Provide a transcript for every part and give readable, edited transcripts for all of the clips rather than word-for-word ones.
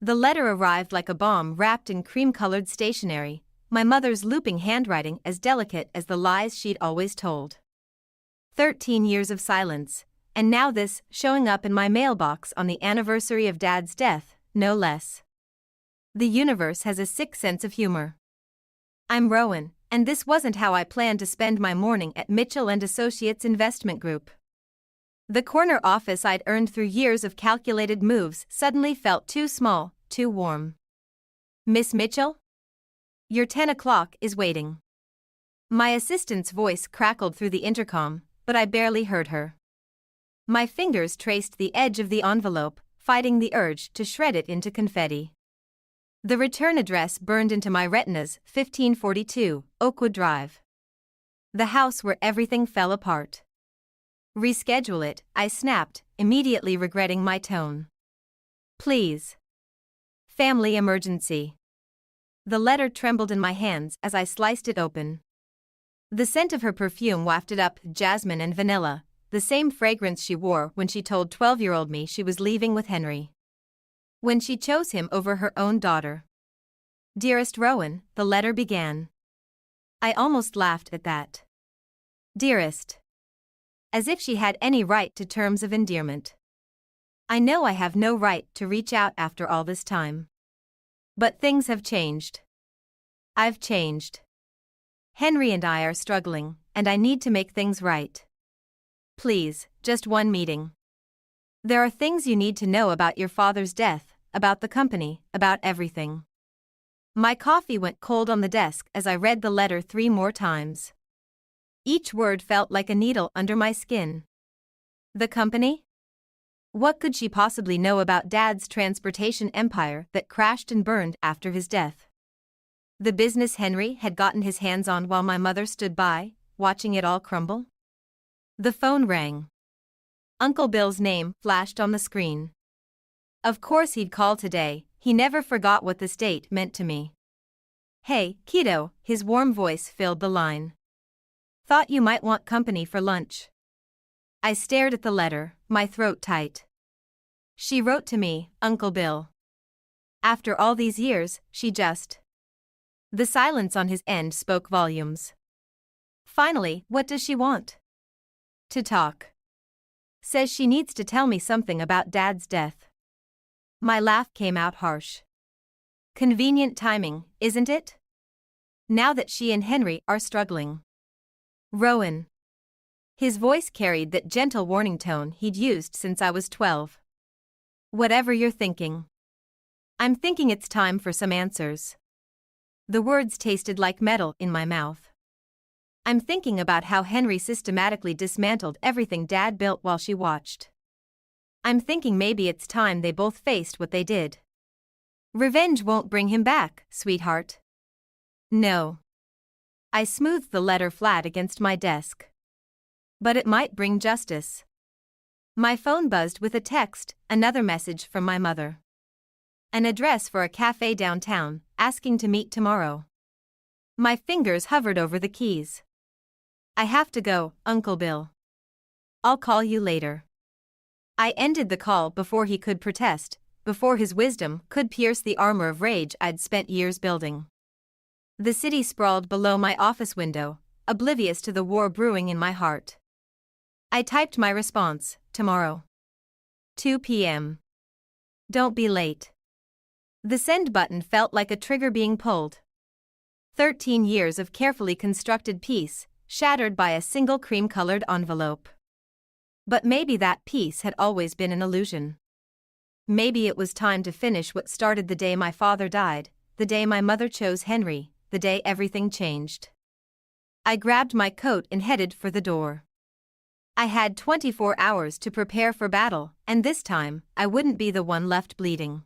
The letter arrived like a bomb wrapped in cream-colored stationery, my mother's looping handwriting as delicate as the lies she'd always told. 13 years of silence, and now this showing up in my mailbox on the anniversary of Dad's death, no less. The universe has a sick sense of humor. I'm Rowan, and this wasn't how I planned to spend my morning at Mitchell & Associates Investment Group. The corner office I'd earned through years of calculated moves suddenly felt too small, too warm. Miss Mitchell? Your 10 o'clock is waiting. My assistant's voice crackled through the intercom, but I barely heard her. My fingers traced the edge of the envelope, fighting the urge to shred it into confetti. The return address burned into my retinas, 1542, Oakwood Drive. The house where everything fell apart. Reschedule it, I snapped, immediately regretting my tone. Please. Family emergency. The letter trembled in my hands as I sliced it open. The scent of her perfume wafted up, jasmine and vanilla, the same fragrance she wore when she told 12-year-old me she was leaving with Henry. When she chose him over her own daughter. Dearest Rowan, the letter began. I almost laughed at that. Dearest. As if she had any right to terms of endearment. I know I have no right to reach out after all this time. But things have changed. I've changed. Henry and I are struggling, and I need to make things right. Please, just one meeting. There are things you need to know about your father's death, about the company, about everything. My coffee went cold on the desk as I read the letter 3 more times. Each word felt like a needle under my skin. The company? What could she possibly know about Dad's transportation empire that crashed and burned after his death? The business Henry had gotten his hands on while my mother stood by, watching it all crumble? The phone rang. Uncle Bill's name flashed on the screen. Of course he'd call today, he never forgot what this date meant to me. Hey, kiddo, his warm voice filled the line. Thought you might want company for lunch. I stared at the letter, my throat tight. She wrote to me, Uncle Bill. After all these years, she just. The silence on his end spoke volumes. Finally, what does she want? To talk. Says she needs to tell me something about Dad's death. My laugh came out harsh. Convenient timing, isn't it? Now that she and Henry are struggling. Rowan. His voice carried that gentle warning tone he'd used since I was 12. Whatever you're thinking. I'm thinking it's time for some answers. The words tasted like metal in my mouth. I'm thinking about how Henry systematically dismantled everything Dad built while she watched. I'm thinking maybe it's time they both faced what they did. Revenge won't bring him back, sweetheart. No. I smoothed the letter flat against my desk. But it might bring justice. My phone buzzed with a text, another message from my mother. An address for a cafe downtown, asking to meet tomorrow. My fingers hovered over the keys. I have to go, Uncle Bill. I'll call you later. I ended the call before he could protest, before his wisdom could pierce the armor of rage I'd spent years building. The city sprawled below my office window, oblivious to the war brewing in my heart. I typed my response, tomorrow. 2 p.m. Don't be late. The send button felt like a trigger being pulled. 13 years of carefully constructed peace, shattered by a single cream-colored envelope. But maybe that peace had always been an illusion. Maybe it was time to finish what started the day my father died, the day my mother chose Henry, the day everything changed. I grabbed my coat and headed for the door. I had 24 hours to prepare for battle, and this time, I wouldn't be the one left bleeding.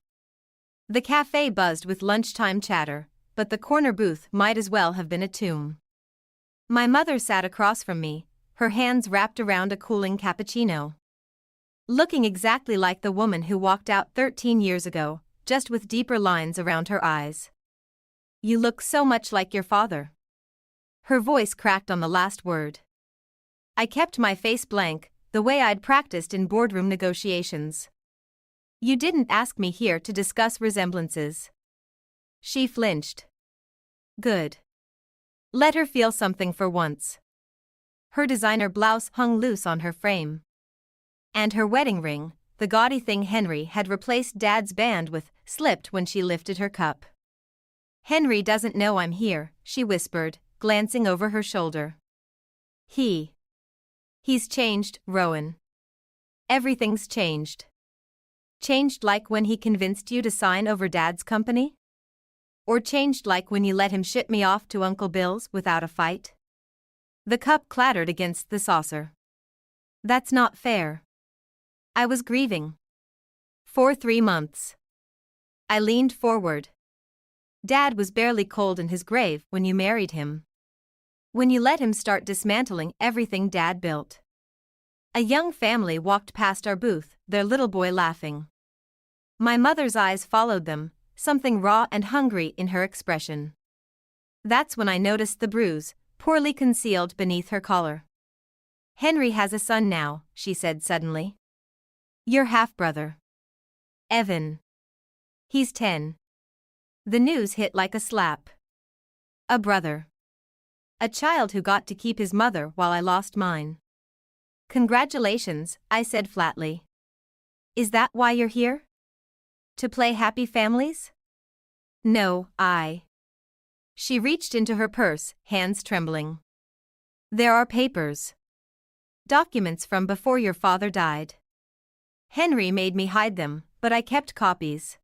The cafe buzzed with lunchtime chatter, but the corner booth might as well have been a tomb. My mother sat across from me, her hands wrapped around a cooling cappuccino. Looking exactly like the woman who walked out 13 years ago, just with deeper lines around her eyes. You look so much like your father. Her voice cracked on the last word. I kept my face blank, the way I'd practiced in boardroom negotiations. You didn't ask me here to discuss resemblances. She flinched. Good. Let her feel something for once. Her designer blouse hung loose on her frame. And her wedding ring, the gaudy thing Henry had replaced Dad's band with, slipped when she lifted her cup. Henry doesn't know I'm here, she whispered, glancing over her shoulder. He's changed, Rowan. Everything's changed. Changed like when he convinced you to sign over Dad's company? Or changed like when you let him ship me off to Uncle Bill's without a fight? The cup clattered against the saucer. That's not fair. I was grieving. For 3 months. I leaned forward. Dad was barely cold in his grave when you married him. When you let him start dismantling everything Dad built. A young family walked past our booth, their little boy laughing. My mother's eyes followed them, something raw and hungry in her expression. That's when I noticed the bruise, poorly concealed beneath her collar. Henry has a son now, she said suddenly. Your half-brother. Evan. He's 10. The news hit like a slap. A brother. A child who got to keep his mother while I lost mine. Congratulations, I said flatly. Is that why you're here? To play happy families? No, She reached into her purse, hands trembling. There are papers. Documents from before your father died. Henry made me hide them, but I kept copies.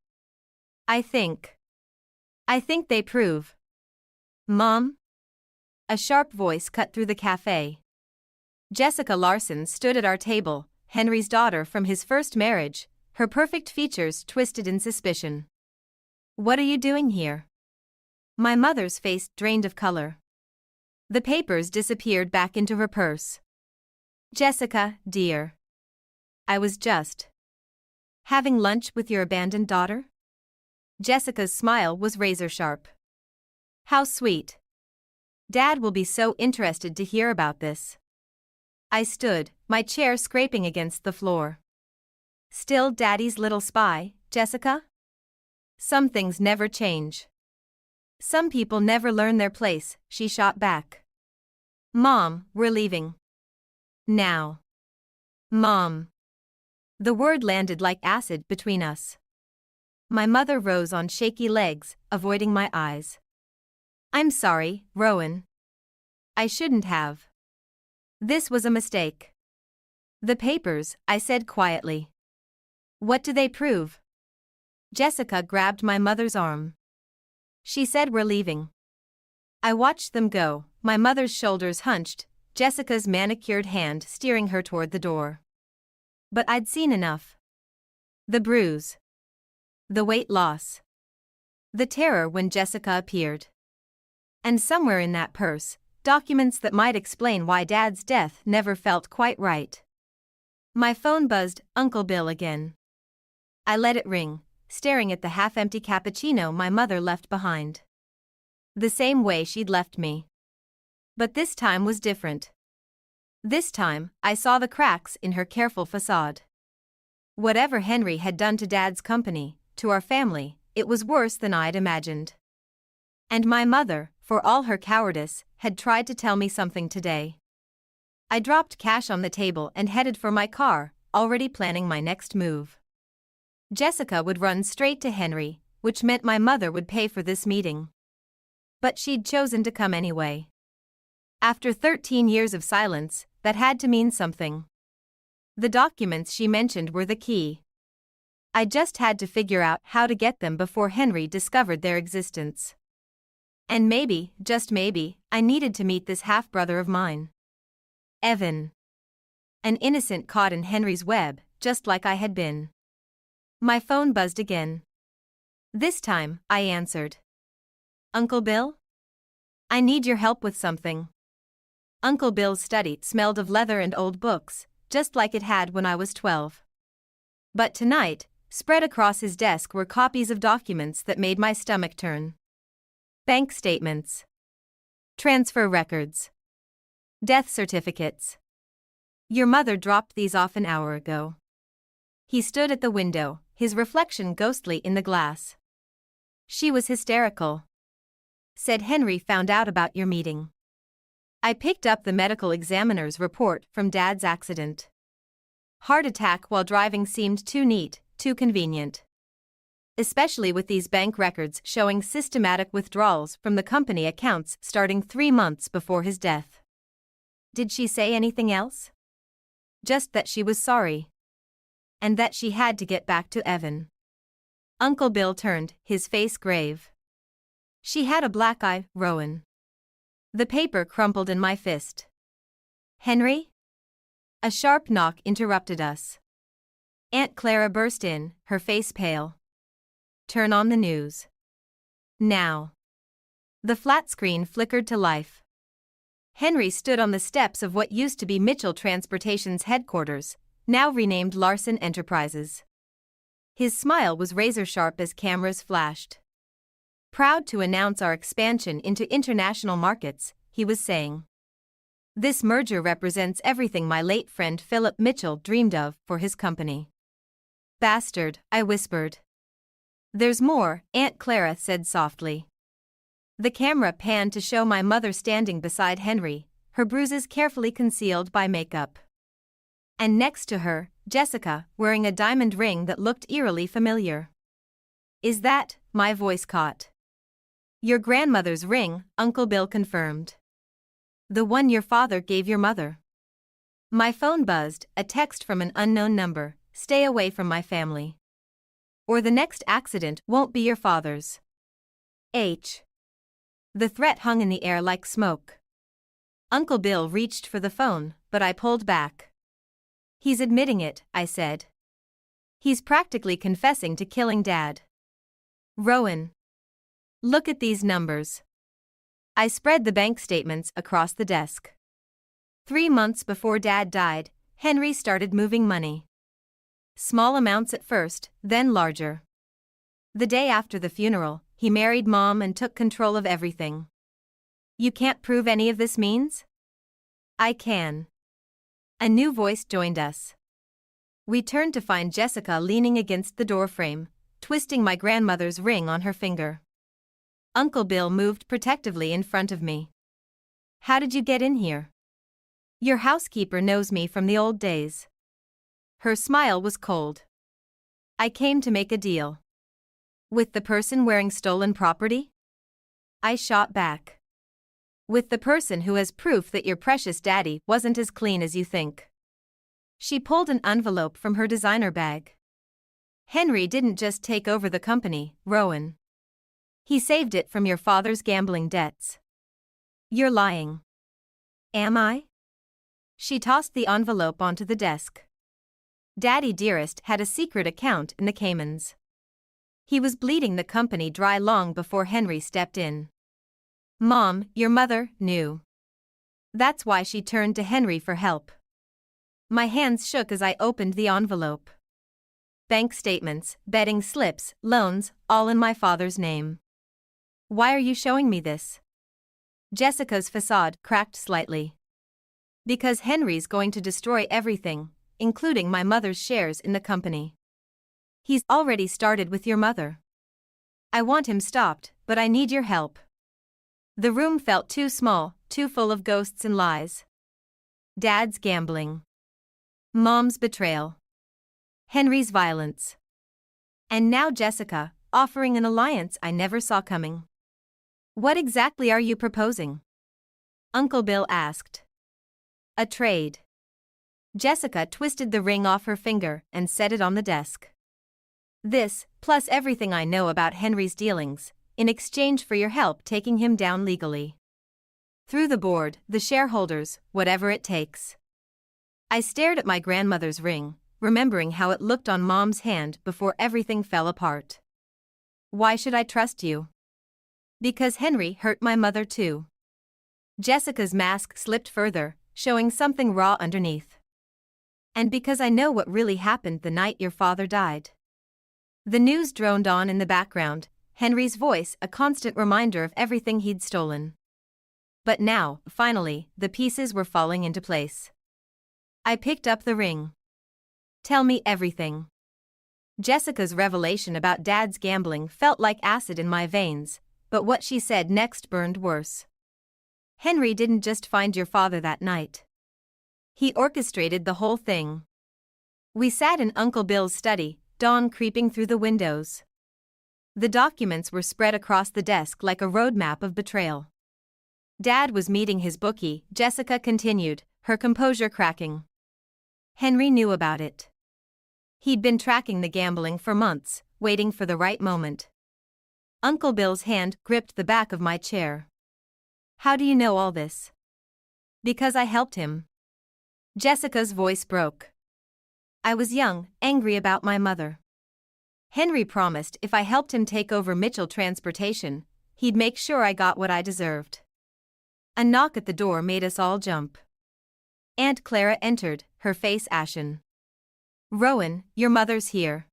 I think they prove. Mom? A sharp voice cut through the cafe. Jessica Larson stood at our table, Henry's daughter from his first marriage, her perfect features twisted in suspicion. What are you doing here? My mother's face drained of color. The papers disappeared back into her purse. Jessica, dear. I was just having lunch with your abandoned daughter? Jessica's smile was razor-sharp. How sweet. Dad will be so interested to hear about this. I stood, my chair scraping against the floor. Still Daddy's little spy, Jessica? Some things never change. Some people never learn their place, she shot back. Mom, we're leaving. Now. Mom. The word landed like acid between us. My mother rose on shaky legs, avoiding my eyes. I'm sorry, Rowan. I shouldn't have. This was a mistake. The papers, I said quietly. What do they prove? Jessica grabbed my mother's arm. She said we're leaving. I watched them go, my mother's shoulders hunched, Jessica's manicured hand steering her toward the door. But I'd seen enough. The bruise. The weight loss. The terror when Jessica appeared. And somewhere in that purse, documents that might explain why Dad's death never felt quite right. My phone buzzed, Uncle Bill again. I let it ring, staring at the half-empty cappuccino my mother left behind. The same way she'd left me. But this time was different. This time, I saw the cracks in her careful facade. Whatever Henry had done to Dad's company, to our family, it was worse than I'd imagined. And my mother, for all her cowardice, had tried to tell me something today. I dropped cash on the table and headed for my car, already planning my next move. Jessica would run straight to Henry, which meant my mother would pay for this meeting. But she'd chosen to come anyway. After 13 years of silence, that had to mean something. The documents she mentioned were the key. I just had to figure out how to get them before Henry discovered their existence. And maybe, just maybe, I needed to meet this half-brother of mine. Evan. An innocent caught in Henry's web, just like I had been. My phone buzzed again. This time, I answered. Uncle Bill? I need your help with something. Uncle Bill's study smelled of leather and old books, just like it had when I was 12. But tonight, spread across his desk were copies of documents that made my stomach turn. Bank statements. Transfer records. Death certificates. Your mother dropped these off an hour ago. He stood at the window, his reflection ghostly in the glass. She was hysterical. Said Henry found out about your meeting. I picked up the medical examiner's report from Dad's accident. Heart attack while driving seemed too neat, too convenient. Especially with these bank records showing systematic withdrawals from the company accounts starting 3 months before his death. Did she say anything else? Just that she was sorry. And that she had to get back to Evan. Uncle Bill turned, his face grave. She had a black eye, Rowan. The paper crumpled in my fist. Henry? A sharp knock interrupted us. Aunt Clara burst in, her face pale. Turn on the news. Now. The flat screen flickered to life. Henry stood on the steps of what used to be Mitchell Transportation's headquarters, now renamed Larson Enterprises. His smile was razor-sharp as cameras flashed. Proud to announce our expansion into international markets, he was saying. This merger represents everything my late friend Philip Mitchell dreamed of for his company. Bastard, I whispered. There's more, Aunt Clara said softly. The camera panned to show my mother standing beside Henry, her bruises carefully concealed by makeup. And next to her, Jessica, wearing a diamond ring that looked eerily familiar. Is that, my voice caught. Your grandmother's ring, Uncle Bill confirmed. The one your father gave your mother. My phone buzzed, a text from an unknown number, stay away from my family. Or the next accident won't be your father's. H. The threat hung in the air like smoke. Uncle Bill reached for the phone, but I pulled back. He's admitting it, I said. He's practically confessing to killing Dad. Rowan. Look at these numbers. I spread the bank statements across the desk. 3 months before Dad died, Henry started moving money. Small amounts at first, then larger. The day after the funeral, he married Mom and took control of everything. You can't prove any of this means? I can. A new voice joined us. We turned to find Jessica leaning against the doorframe, twisting my grandmother's ring on her finger. Uncle Bill moved protectively in front of me. How did you get in here? Your housekeeper knows me from the old days. Her smile was cold. I came to make a deal. With the person wearing stolen property? I shot back. With the person who has proof that your precious daddy wasn't as clean as you think. She pulled an envelope from her designer bag. Henry didn't just take over the company, Rowan. He saved it from your father's gambling debts. You're lying. Am I? She tossed the envelope onto the desk. Daddy Dearest had a secret account in the Caymans. He was bleeding the company dry long before Henry stepped in. Mom, your mother, knew. That's why she turned to Henry for help. My hands shook as I opened the envelope. Bank statements, betting slips, loans, all in my father's name. Why are you showing me this? Jessica's facade cracked slightly. Because Henry's going to destroy everything, including my mother's shares in the company. He's already started with your mother. I want him stopped, but I need your help. The room felt too small, too full of ghosts and lies. Dad's gambling. Mom's betrayal. Henry's violence. And now Jessica, offering an alliance I never saw coming. What exactly are you proposing? Uncle Bill asked. A trade. Jessica twisted the ring off her finger and set it on the desk. This, plus everything I know about Henry's dealings, in exchange for your help taking him down legally. Through the board, the shareholders, whatever it takes. I stared at my grandmother's ring, remembering how it looked on Mom's hand before everything fell apart. Why should I trust you? Because Henry hurt my mother too. Jessica's mask slipped further, showing something raw underneath. And because I know what really happened the night your father died. The news droned on in the background, Henry's voice a constant reminder of everything he'd stolen. But now, finally, the pieces were falling into place. I picked up the ring. Tell me everything. Jessica's revelation about Dad's gambling felt like acid in my veins, but what she said next burned worse. Henry didn't just find your father that night. He orchestrated the whole thing. We sat in Uncle Bill's study, dawn creeping through the windows. The documents were spread across the desk like a roadmap of betrayal. Dad was meeting his bookie, Jessica continued, her composure cracking. Henry knew about it. He'd been tracking the gambling for months, waiting for the right moment. Uncle Bill's hand gripped the back of my chair. How do you know all this? Because I helped him. Jessica's voice broke. I was young, angry about my mother. Henry promised if I helped him take over Mitchell Transportation, he'd make sure I got what I deserved. A knock at the door made us all jump. Aunt Clara entered, her face ashen. Rowan, your mother's here.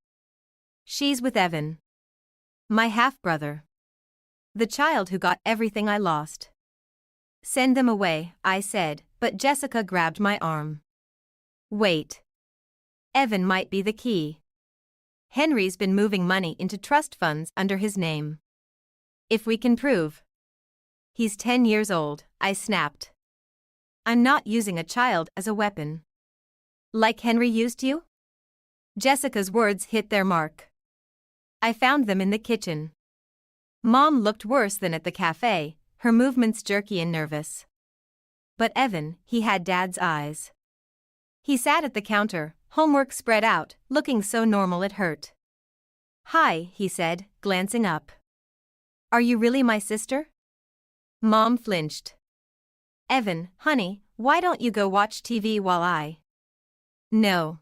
She's with Evan. My half-brother. The child who got everything I lost. Send them away, I said, but Jessica grabbed my arm. Wait. Evan might be the key. Henry's been moving money into trust funds under his name. If we can prove. He's 10 years old, I snapped. I'm not using a child as a weapon. Like Henry used you? Jessica's words hit their mark. I found them in the kitchen. Mom looked worse than at the cafe, her movements jerky and nervous. But Evan, he had Dad's eyes. He sat at the counter, homework spread out, looking so normal it hurt. Hi, he said, glancing up. Are you really my sister? Mom flinched. Evan, honey, why don't you go watch TV while I... No.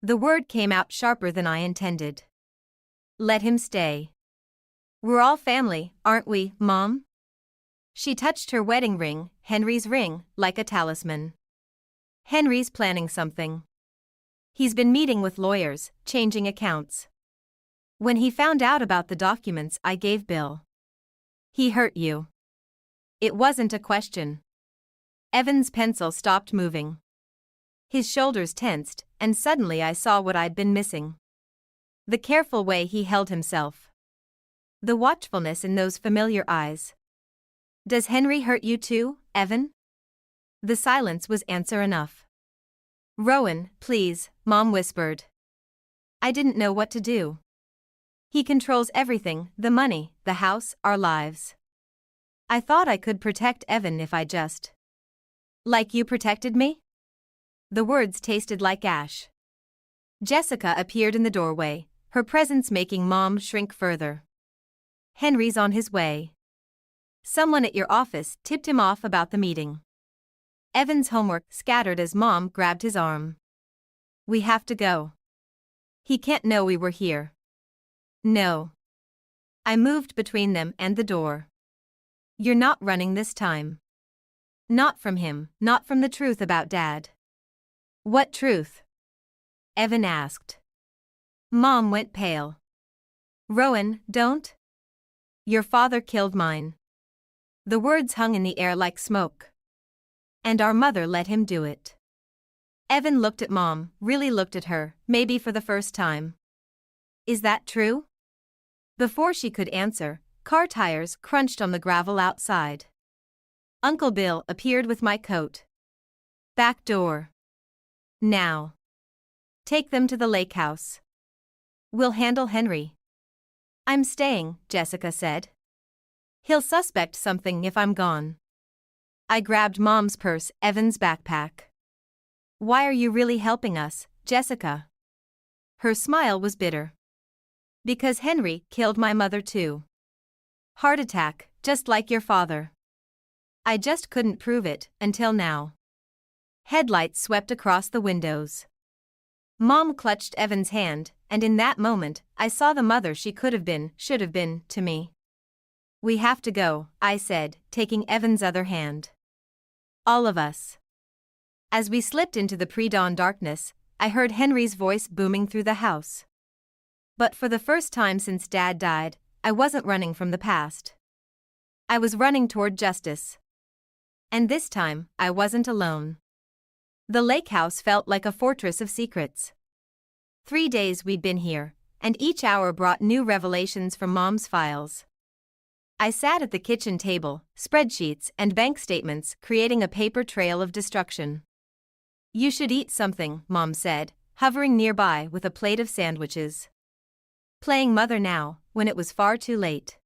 The word came out sharper than I intended. Let him stay. We're all family, aren't we, Mom? She touched her wedding ring, Henry's ring, like a talisman. Henry's planning something. He's been meeting with lawyers, changing accounts. When he found out about the documents I gave Bill. He hurt you. It wasn't a question. Evan's pencil stopped moving. His shoulders tensed, and suddenly I saw what I'd been missing. The careful way he held himself. The watchfulness in those familiar eyes. Does Henry hurt you too, Evan? The silence was answer enough. Rowan, please, Mom whispered. I didn't know what to do. He controls everything, the money, the house, our lives. I thought I could protect Evan if I just... Like you protected me? The words tasted like ash. Jessica appeared in the doorway, her presence making Mom shrink further. Henry's on his way. Someone at your office tipped him off about the meeting. Evan's homework scattered as Mom grabbed his arm. We have to go. He can't know we were here. No. I moved between them and the door. You're not running this time. Not from him, not from the truth about Dad. What truth? Evan asked. Mom went pale. Rowan, don't. Your father killed mine. The words hung in the air like smoke. And our mother let him do it. Evan looked at Mom, really looked at her, maybe for the first time. Is that true? Before she could answer, car tires crunched on the gravel outside. Uncle Bill appeared with my coat. Back door. Now. Take them to the lake house. We'll handle Henry. I'm staying, Jessica said. He'll suspect something if I'm gone. I grabbed Mom's purse, Evan's backpack. Why are you really helping us, Jessica? Her smile was bitter. Because Henry killed my mother too. Heart attack, just like your father. I just couldn't prove it, until now. Headlights swept across the windows. Mom clutched Evan's hand, and in that moment, I saw the mother she could have been, should have been, to me. We have to go, I said, taking Evan's other hand. All of us. As we slipped into the pre-dawn darkness, I heard Henry's voice booming through the house. But for the first time since Dad died, I wasn't running from the past. I was running toward justice. And this time, I wasn't alone. The lake house felt like a fortress of secrets. 3 days we'd been here, and each hour brought new revelations from Mom's files. I sat at the kitchen table, spreadsheets and bank statements creating a paper trail of destruction. "You should eat something," Mom said, hovering nearby with a plate of sandwiches. Playing mother now, when it was far too late.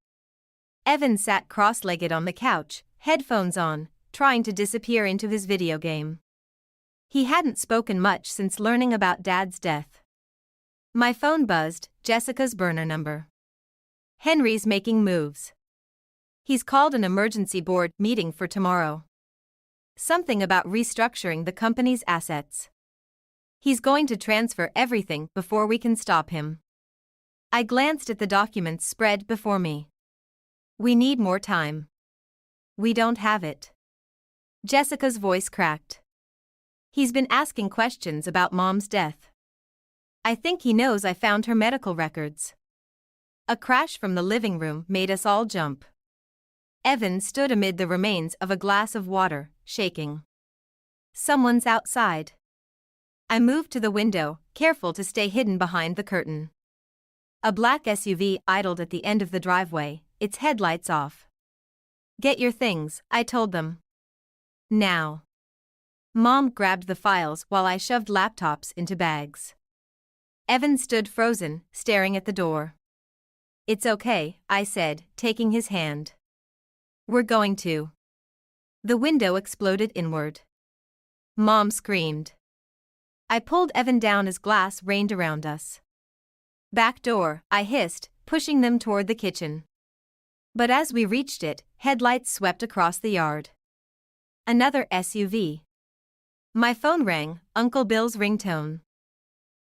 Evan sat cross-legged on the couch, headphones on, trying to disappear into his video game. He hadn't spoken much since learning about Dad's death. My phone buzzed, Jessica's burner number. "Henry's making moves. He's called an emergency board meeting for tomorrow. Something about restructuring the company's assets. He's going to transfer everything before we can stop him." I glanced at the documents spread before me. "We need more time." "We don't have it." Jessica's voice cracked. "He's been asking questions about Mom's death. I think he knows I found her medical records." A crash from the living room made us all jump. Evan stood amid the remains of a glass of water, shaking. "Someone's outside." I moved to the window, careful to stay hidden behind the curtain. A black SUV idled at the end of the driveway, its headlights off. "Get your things," I told them. "Now." Mom grabbed the files while I shoved laptops into bags. Evan stood frozen, staring at the door. "It's okay," I said, taking his hand. "We're going to." The window exploded inward. Mom screamed. I pulled Evan down as glass rained around us. "Back door," I hissed, pushing them toward the kitchen. But as we reached it, headlights swept across the yard. Another SUV. My phone rang, Uncle Bill's ringtone.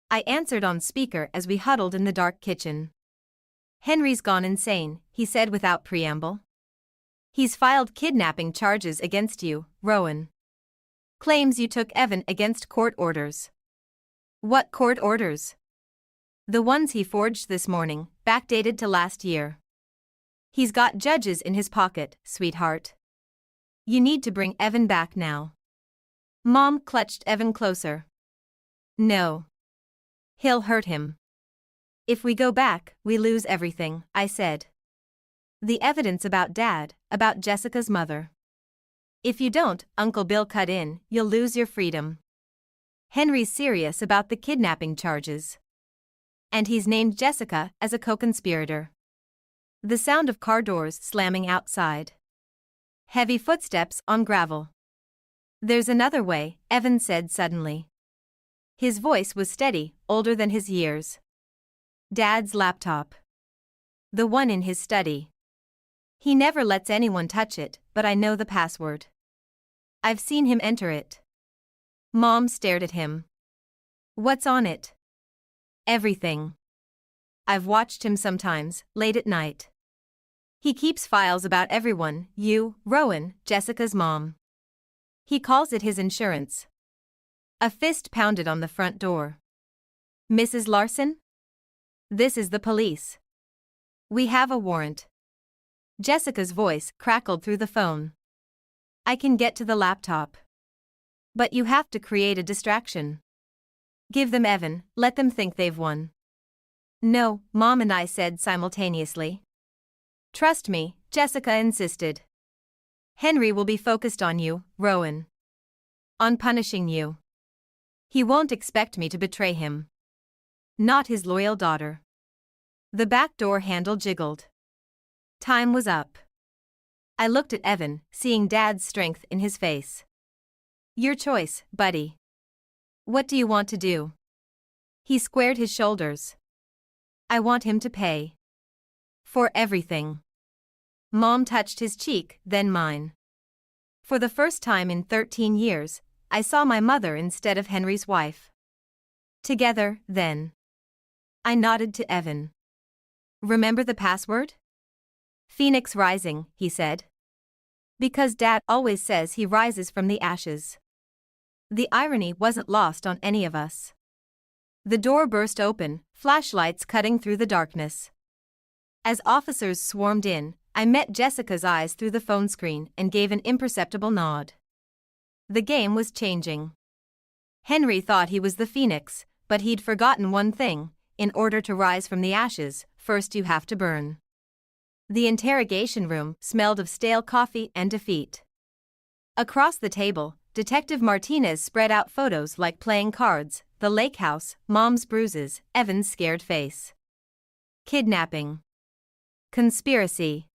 I answered on speaker as we huddled in the dark kitchen. "Henry's gone insane," he said without preamble. "He's filed kidnapping charges against you, Rowan. Claims you took Evan against court orders." "What court orders?" "The ones he forged this morning, backdated to last year. He's got judges in his pocket, sweetheart. You need to bring Evan back now." Mom clutched Evan closer. "No. He'll hurt him. If we go back, we lose everything," I said. "The evidence about Dad, about Jessica's mother. If you don't," Uncle Bill cut in, "you'll lose your freedom. Henry's serious about the kidnapping charges. And he's named Jessica as a co-conspirator." The sound of car doors slamming outside. Heavy footsteps on gravel. "There's another way," Evan said suddenly. His voice was steady, older than his years. "Dad's laptop. The one in his study. He never lets anyone touch it, but I know the password. I've seen him enter it." Mom stared at him. "What's on it?" "Everything. I've watched him sometimes, late at night. He keeps files about everyone, you, Rowan, Jessica's mom. He calls it his insurance." A fist pounded on the front door. "Mrs. Larson? This is the police. We have a warrant." Jessica's voice crackled through the phone. "I can get to the laptop. But you have to create a distraction. Give them Evan, let them think they've won." "No," Mom and I said simultaneously. "Trust me," Jessica insisted. "Henry will be focused on you, Rowan. On punishing you. He won't expect me to betray him. Not his loyal daughter." The back door handle jiggled. Time was up. I looked at Evan, seeing Dad's strength in his face. "Your choice, buddy. What do you want to do?" He squared his shoulders. "I want him to pay. For everything." Mom touched his cheek, then mine. For the first time in 13 years, I saw my mother instead of Henry's wife. Together, then. I nodded to Evan. "Remember the password?" "Phoenix Rising," he said. "Because Dad always says he rises from the ashes." The irony wasn't lost on any of us. The door burst open, flashlights cutting through the darkness. As officers swarmed in, I met Jessica's eyes through the phone screen and gave an imperceptible nod. The game was changing. Henry thought he was the Phoenix, But he'd forgotten one thing: in order to rise from the ashes, first you have to burn. The interrogation room smelled of stale coffee and defeat. Across the table, Detective Martinez spread out photos like playing cards: the lake house, Mom's bruises, Evan's scared face. Kidnapping. Conspiracy.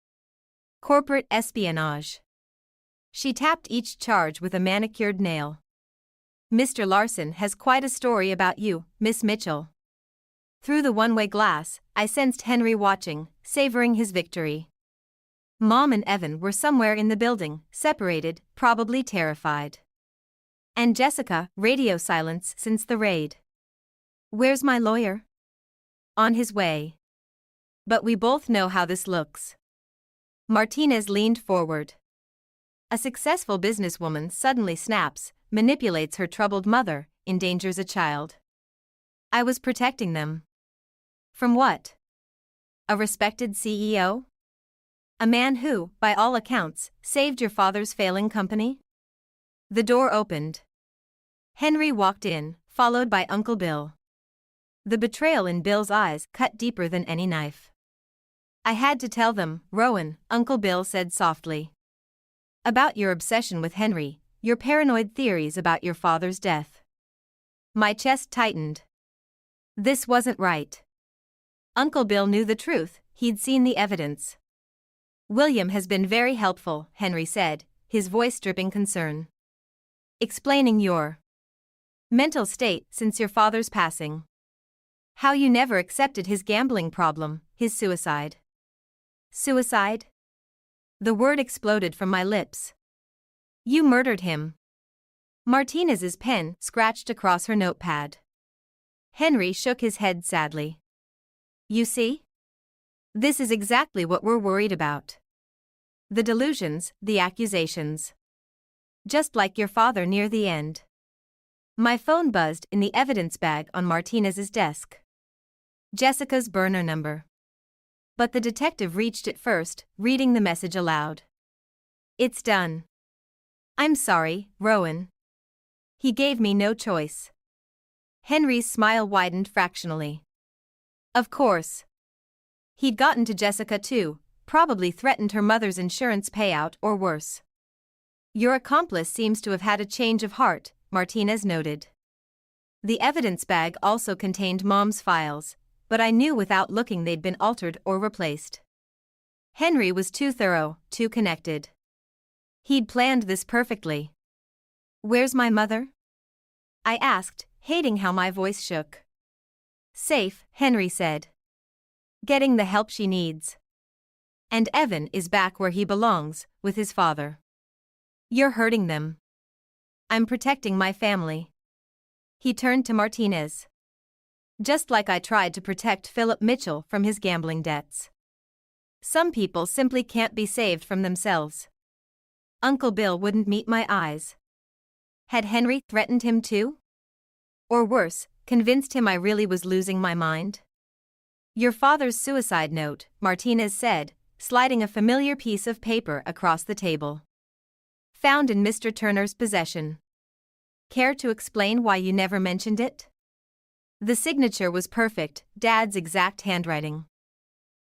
Corporate espionage. She tapped each charge with a manicured nail. Mr. Larson has quite a story about you, Miss Mitchell. Through the one-way glass, I sensed Henry watching, savoring his victory. Mom and Evan were somewhere in the building, separated, probably terrified. And Jessica, radio silence since the raid. Where's my lawyer? On his way. But we both know how this looks. Martinez leaned forward. A successful businesswoman suddenly snaps, manipulates her troubled mother, endangers a child. I was protecting them. From what? A respected CEO? A man who, by all accounts, saved your father's failing company? The door opened. Henry walked in, followed by Uncle Bill. The betrayal in Bill's eyes cut deeper than any knife. I had to tell them, Rowan, Uncle Bill said softly. About your obsession with Henry, your paranoid theories about your father's death. My chest tightened. This wasn't right. Uncle Bill knew the truth, he'd seen the evidence. William has been very helpful, Henry said, his voice dripping concern. Explaining your mental state since your father's passing. How you never accepted his gambling problem, his suicide. Suicide? The word exploded from my lips. You murdered him. Martinez's pen scratched across her notepad. Henry shook his head sadly. You see? This is exactly what we're worried about. The delusions, the accusations. Just like your father near the end. My phone buzzed in the evidence bag on Martinez's desk. Jessica's burner number. But the detective reached it first, reading the message aloud. It's done. I'm sorry, Rowan. He gave me no choice. Henry's smile widened fractionally. Of course. He'd gotten to Jessica too, probably threatened her mother's insurance payout or worse. Your accomplice seems to have had a change of heart, Martinez noted. The evidence bag also contained Mom's files, but I knew without looking they'd been altered or replaced. Henry was too thorough, too connected. He'd planned this perfectly. Where's my mother? I asked, hating how my voice shook. Safe, Henry said. Getting the help she needs. And Evan is back where he belongs, with his father. You're hurting them. I'm protecting my family. He turned to Martinez. Just like I tried to protect Philip Mitchell from his gambling debts. Some people simply can't be saved from themselves. Uncle Bill wouldn't meet my eyes. Had Henry threatened him too? Or worse, convinced him I really was losing my mind? Your father's suicide note, Martinez said, sliding a familiar piece of paper across the table. Found in Mr. Turner's possession. Care to explain why you never mentioned it? The signature was perfect, Dad's exact handwriting.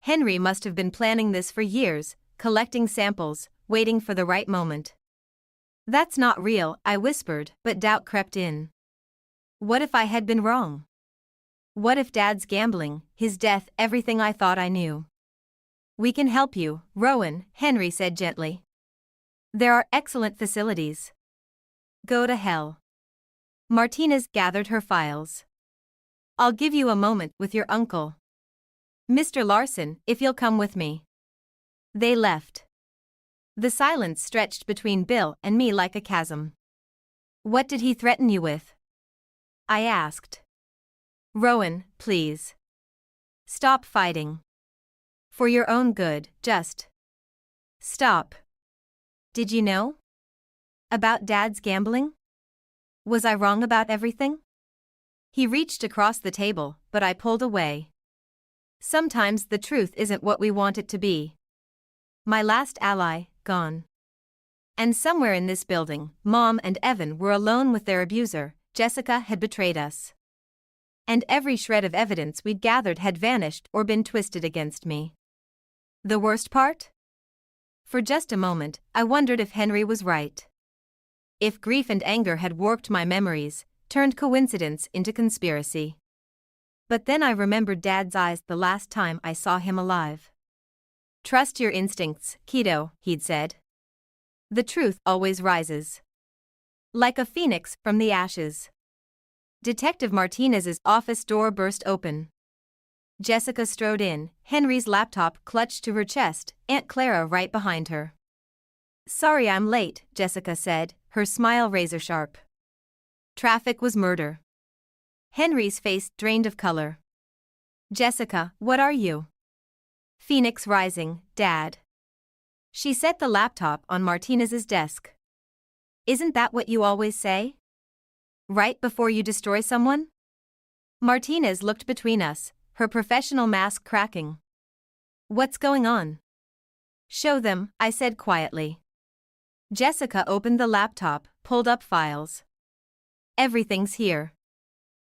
Henry must have been planning this for years, collecting samples, waiting for the right moment. That's not real, I whispered, but doubt crept in. What if I had been wrong? What if Dad's gambling, his death, everything I thought I knew? We can help you, Rowan, Henry said gently. There are excellent facilities. Go to hell. Martinez gathered her files. I'll give you a moment with your uncle. Mr. Larson, if you'll come with me. They left. The silence stretched between Bill and me like a chasm. What did he threaten you with? I asked. Rowan, please. Stop fighting. For your own good, just stop. Did you know? About Dad's gambling? Was I wrong about everything? He reached across the table, but I pulled away. Sometimes the truth isn't what we want it to be. My last ally, gone. And somewhere in this building, Mom and Evan were alone with their abuser. Jessica had betrayed us. And every shred of evidence we'd gathered had vanished or been twisted against me. The worst part? For just a moment, I wondered if Henry was right. If grief and anger had warped my memories, turned coincidence into conspiracy. But then I remembered Dad's eyes the last time I saw him alive. "Trust your instincts, kiddo," he'd said. "The truth always rises. Like a phoenix from the ashes." Detective Martinez's office door burst open. Jessica strode in, Henry's laptop clutched to her chest, Aunt Clara right behind her. "Sorry I'm late," Jessica said, her smile razor-sharp. "Traffic was murder." Henry's face drained of color. "Jessica, what are you?" "Phoenix Rising, Dad." She set the laptop on Martinez's desk. "Isn't that what you always say? Right before you destroy someone?" Martinez looked between us, her professional mask cracking. "What's going on?" "Show them," I said quietly. Jessica opened the laptop, pulled up files. "Everything's here.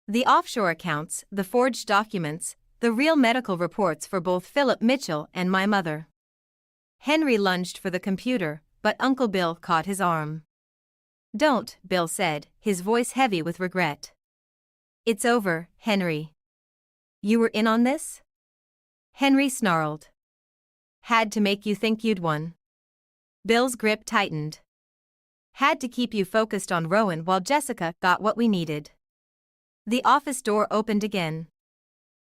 The offshore accounts, the forged documents, the real medical reports for both Philip Mitchell and my mother." Henry lunged for the computer, but Uncle Bill caught his arm. "Don't," Bill said, his voice heavy with regret. "It's over, Henry. You were in on this?" Henry snarled. "Had to make you think you'd won." Bill's grip tightened. "Had to keep you focused on Rowan while Jessica got what we needed." The office door opened again.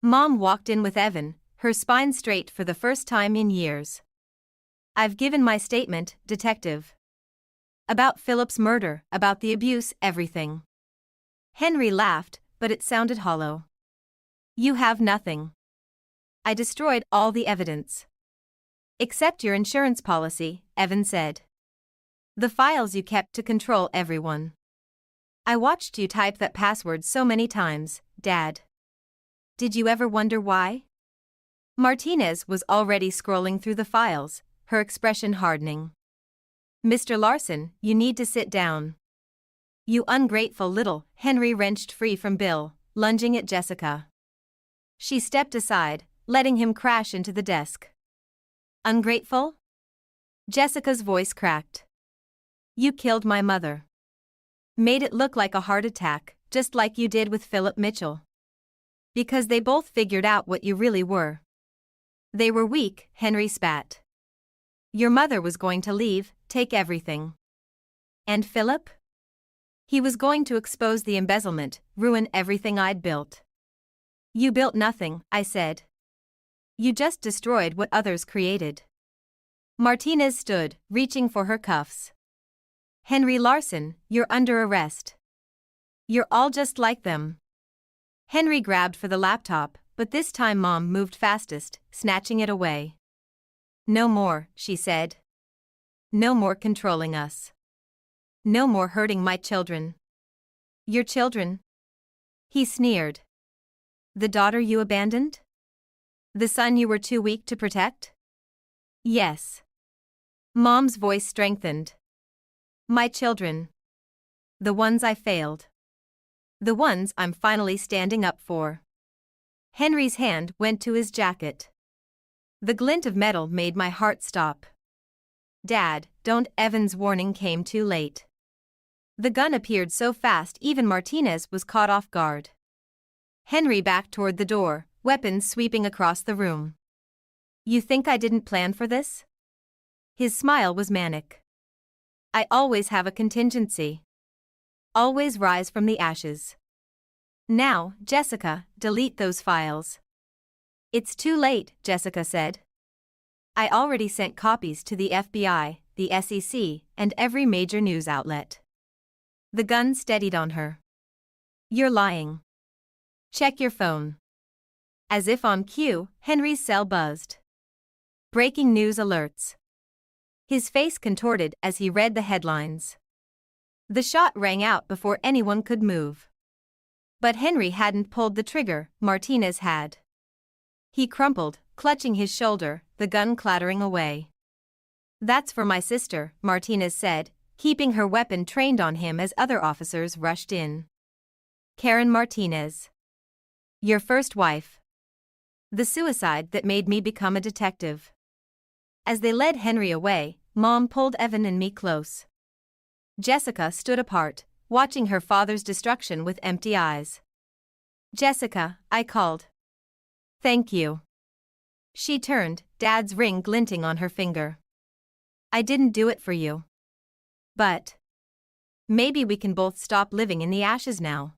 Mom walked in with Evan, her spine straight for the first time in years. "I've given my statement, Detective. About Philip's murder, about the abuse, everything." Henry laughed, but it sounded hollow. "You have nothing. I destroyed all the evidence. Except your insurance policy," Evan said. "The files you kept to control everyone. I watched you type that password so many times, Dad. Did you ever wonder why?" Martinez was already scrolling through the files, her expression hardening. "Mr. Larson, you need to sit down." "You ungrateful little," Henry wrenched free from Bill, lunging at Jessica. She stepped aside, letting him crash into the desk. "Ungrateful?" Jessica's voice cracked. "You killed my mother. Made it look like a heart attack, just like you did with Philip Mitchell. Because they both figured out what you really were." "They were weak," Henry spat. "Your mother was going to leave, take everything. And Philip? He was going to expose the embezzlement, ruin everything I'd built." "You built nothing," I said. "You just destroyed what others created." Martinez stood, reaching for her cuffs. "Henry Larson, you're under arrest. You're all just like them." Henry grabbed for the laptop, but this time Mom moved fastest, snatching it away. "No more," she said. "No more controlling us. No more hurting my children." "Your children?" He sneered. "The daughter you abandoned? The son you were too weak to protect?" "Yes." Mom's voice strengthened. "My children. The ones I failed. The ones I'm finally standing up for." Henry's hand went to his jacket. The glint of metal made my heart stop. "Dad, don't." Evan's warning came too late. The gun appeared so fast even Martinez was caught off guard. Henry backed toward the door, weapons sweeping across the room. "You think I didn't plan for this?" His smile was manic. "I always have a contingency. Always rise from the ashes. Now, Jessica, delete those files." "It's too late," Jessica said. "I already sent copies to the FBI, the SEC, and every major news outlet." The gun steadied on her. "You're lying. Check your phone." As if on cue, Henry's cell buzzed. "Breaking news alerts." His face contorted as he read the headlines. The shot rang out before anyone could move. But Henry hadn't pulled the trigger, Martinez had. He crumpled, clutching his shoulder, the gun clattering away. "That's for my sister," Martinez said, keeping her weapon trained on him as other officers rushed in. "Karen Martinez." Your first wife. The suicide that made me become a detective. As they led Henry away, Mom pulled Evan and me close. Jessica stood apart, watching her father's destruction with empty eyes. Jessica, I called. Thank you. She turned, Dad's ring glinting on her finger. I didn't do it for you. But maybe we can both stop living in the ashes now.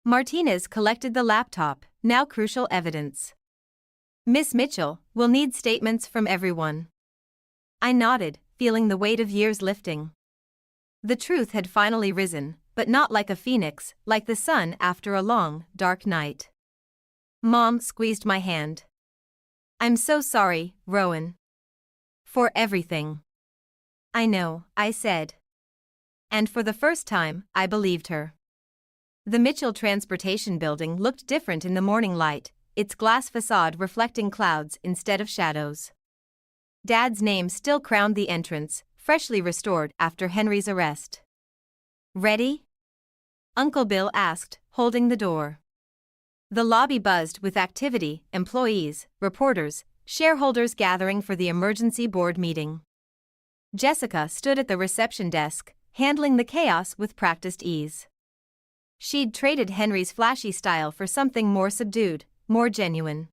Martinez collected the laptop, now crucial evidence. Miss Mitchell, we'll need statements from everyone. I nodded, feeling the weight of years lifting. The truth had finally risen, but not like a phoenix, like the sun after a long, dark night. Mom squeezed my hand. I'm so sorry, Rowan. For everything. I know, I said. And for the first time, I believed her. The Mitchell Transportation Building looked different in the morning light, its glass facade reflecting clouds instead of shadows. Dad's name still crowned the entrance, freshly restored after Henry's arrest. Ready? Uncle Bill asked, holding the door. The lobby buzzed with activity, employees, reporters, shareholders gathering for the emergency board meeting. Jessica stood at the reception desk, handling the chaos with practiced ease. She'd traded Henry's flashy style for something more subdued, more genuine.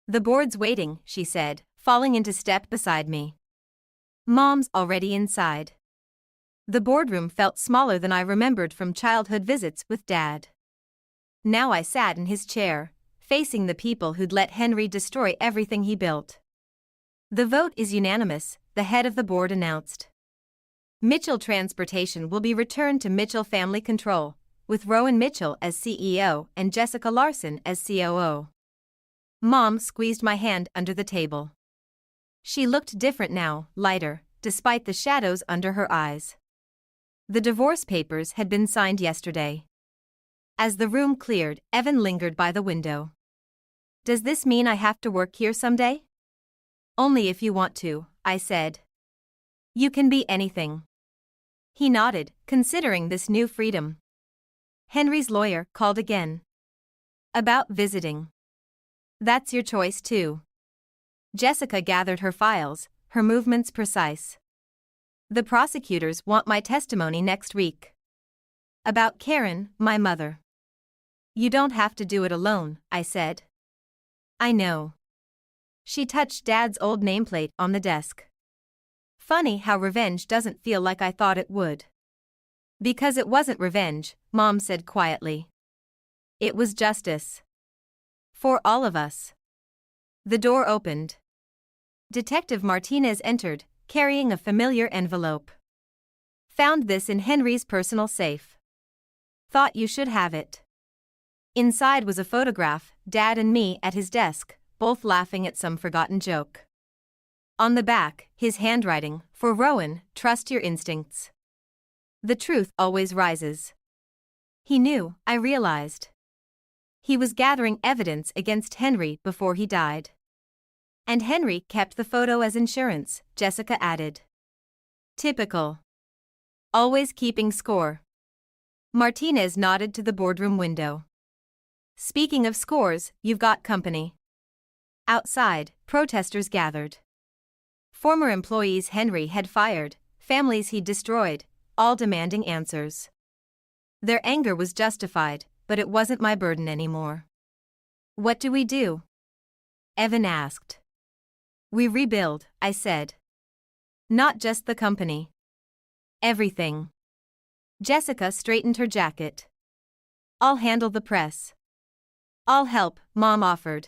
The board's waiting, she said, falling into step beside me. Mom's already inside. The boardroom felt smaller than I remembered from childhood visits with Dad. Now I sat in his chair, facing the people who'd let Henry destroy everything he built. The vote is unanimous, the head of the board announced. Mitchell Transportation will be returned to Mitchell Family Control, with Rowan Mitchell as CEO and Jessica Larson as COO. Mom squeezed my hand under the table. She looked different now, lighter, despite the shadows under her eyes. The divorce papers had been signed yesterday. As the room cleared, Evan lingered by the window. Does this mean I have to work here someday? Only if you want to, I said. You can be anything. He nodded, considering this new freedom. Henry's lawyer called again. About visiting. That's your choice too. Jessica gathered her files, her movements precise. The prosecutors want my testimony next week. About Karen, my mother. You don't have to do it alone, I said. I know. She touched Dad's old nameplate on the desk. Funny how revenge doesn't feel like I thought it would. Because it wasn't revenge, Mom said quietly. It was justice. For all of us. The door opened. Detective Martinez entered, carrying a familiar envelope. Found this in Henry's personal safe. Thought you should have it. Inside was a photograph, Dad and me at his desk, both laughing at some forgotten joke. On the back, his handwriting, for Rowan, trust your instincts. The truth always rises. He knew, I realized. He was gathering evidence against Henry before he died. And Henry kept the photo as insurance, Jessica added. Typical. Always keeping score. Martinez nodded to the boardroom window. Speaking of scores, you've got company. Outside, protesters gathered. Former employees Henry had fired, families he'd destroyed, all demanding answers. Their anger was justified, but it wasn't my burden anymore. What do we do? Evan asked. We rebuild, I said. Not just the company. Everything. Jessica straightened her jacket. I'll handle the press. I'll help, Mom offered.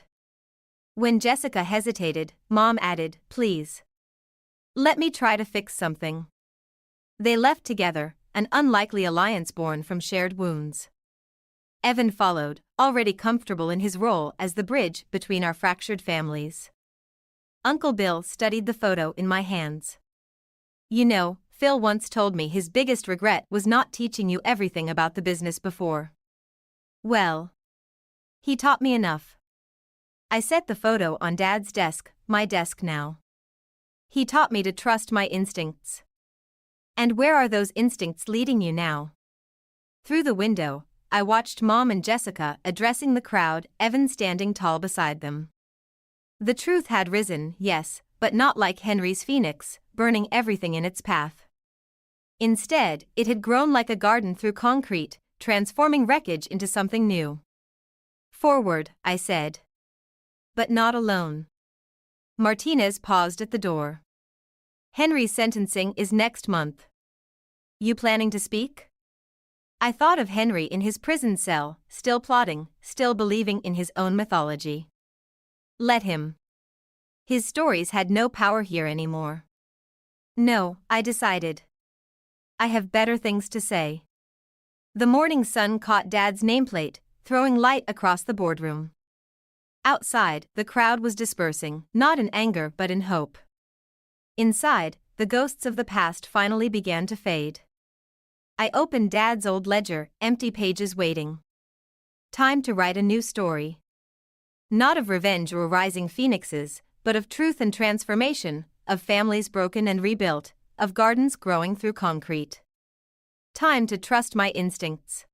When Jessica hesitated, Mom added, please. Let me try to fix something. They left together, an unlikely alliance born from shared wounds. Evan followed, already comfortable in his role as the bridge between our fractured families. Uncle Bill studied the photo in my hands. You know, Phil once told me his biggest regret was not teaching you everything about the business before. Well, he taught me enough. I set the photo on Dad's desk, my desk now. He taught me to trust my instincts. And where are those instincts leading you now? Through the window, I watched Mom and Jessica addressing the crowd, Evan standing tall beside them. The truth had risen, yes, but not like Henry's phoenix, burning everything in its path. Instead, it had grown like a garden through concrete, transforming wreckage into something new. "Forward," I said. But not alone. Martinez paused at the door. "Henry's sentencing is next month. You planning to speak?" I thought of Henry in his prison cell, still plotting, still believing in his own mythology. Let him. His stories had no power here anymore. No, I decided. I have better things to say. The morning sun caught Dad's nameplate, throwing light across the boardroom. Outside, the crowd was dispersing, not in anger but in hope. Inside, the ghosts of the past finally began to fade. I opened Dad's old ledger, empty pages waiting. Time to write a new story. Not of revenge or rising phoenixes, but of truth and transformation, of families broken and rebuilt, of gardens growing through concrete. Time to trust my instincts.